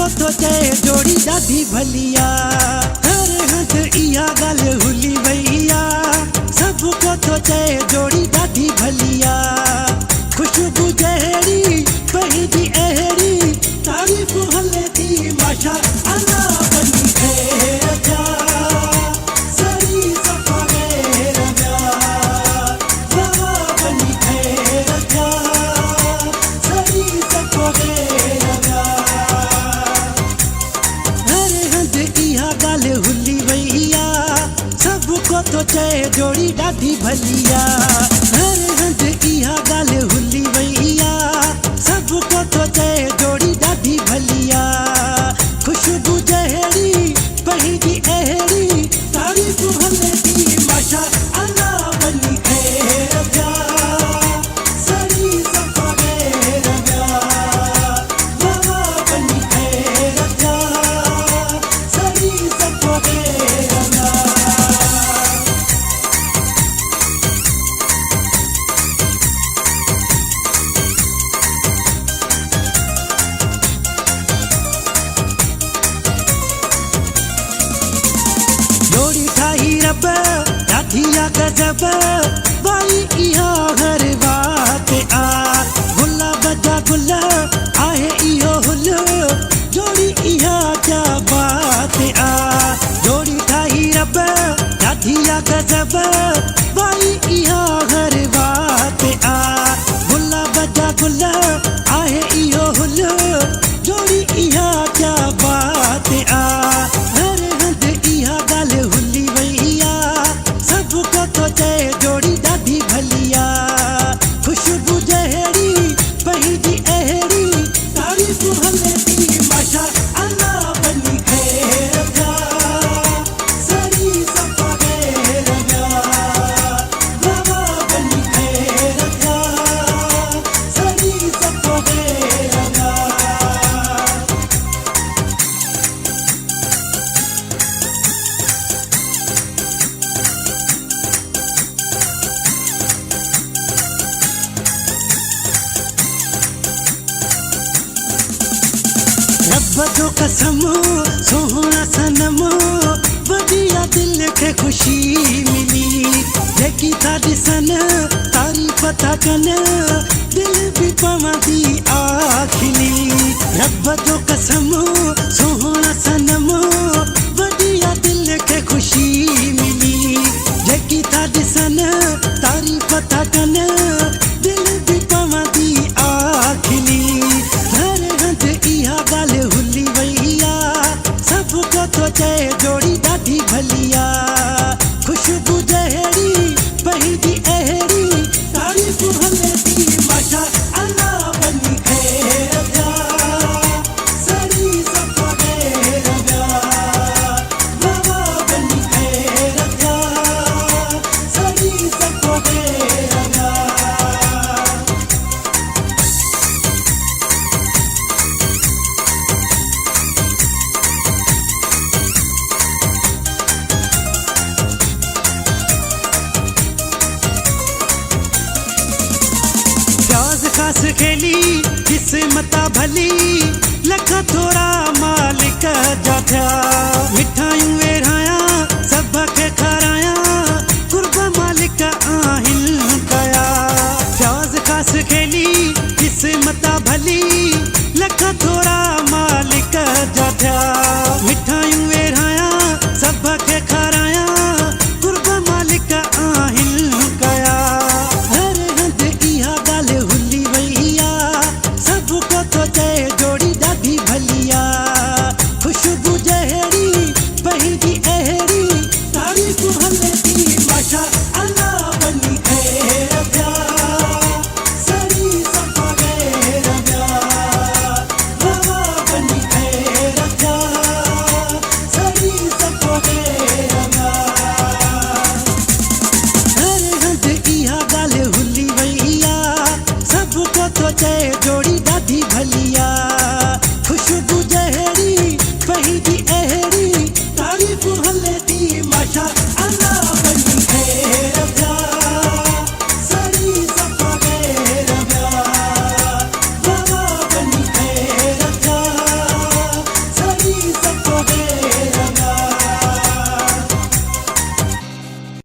को तो चए जोड़ी ॾाढी भलिया हर हंध इहा ॻाल्हि हुली भैया सब को तो चए जोड़ी ॾाढी भलिया खुशबू जहिड़ी पंहिंजी अहिड़ी तारीफ़ हले थी माशा अल्लाह बनी ख़ैर जा सरी सफ़ा ग़ैर जा बाबा बनी ख़ैर जा सरी सफ़ा ग़ैर जा हर हंध इहा ॻाल्हि हुली भैया सब को तो चए जोड़ी ॾाढी भलिया हर हंध इहा ॻाल्हि हुली भैया सब को तो चए जोड़ी ॾाढी भलिया खुशबू जहिड़ी पंहिंजी अहिड़ी तारीफ़ हले थी माशा अल्लाह बनी ख़ैर जा सरी सफ़ा ग़ैर जा बाबा बनी ख़ैर जा सरी सफ़ा ग़ैर जा जोड़ी ठाही रब ॾाढी आ गज़ब वारी इहा हर बात आ गुलाब जा गुल आहे इहो हुल जोड़ी इहा क्या बात आ जोड़ी ठाही रब ॾाढी आ गज़ब वारी इहा हर बात आ गुलाब जा गुल आहे इहो हुल जोड़ी इहा क्या बात आ हर हंध इहा ॻाल्हि हुली भैया सब को तो चए जोड़ी ॾाढी भलिया खुशबू जहिड़ी पंहिंजी अहिड़ी तारीफ़ हले थी माशा अल्लाह बनी ख़ैर जा सरी सफ़ा ग़ैर जा बाबा बनी ख़ैर जा सरी सफ़ा ग़ैर जा रब जो कसम सोहना सनम वॾिया दिल खे ख़ुशी मिली जेकी था ॾिसन तारीफ़ था कनि दिल बि पवंदी आ खिली रब जो कसम सोहना सनम वॾिया दिल खे ख़ुशी मिली जेकी था ॾिसन तारीफ़ था कनि दिल बि पवंदी आ खिली हर हंध इहा ॻाल्हि हुली भैया सब को तो चए जोड़ी ॾाढी भलिया खुशबू जहिड़ी पंहिंजी अहिड़ी तारीफ़ हले थी माशा अल्लाह बनी ख़ैर जा सरी सफ़ा ग़ैर जा बाबा बनी ख़ैर जा सरी सफ़ा ग़ैर जा प्याज खास खेली किस्मता भली लख थोरा मालिक जा थिया मिठायूं वेराया सब खे खाराया कुर्ब मालिक आहिनि कया प्याज खास खेली किस्मता भली लख थोरा मालिक जा थिया मिठा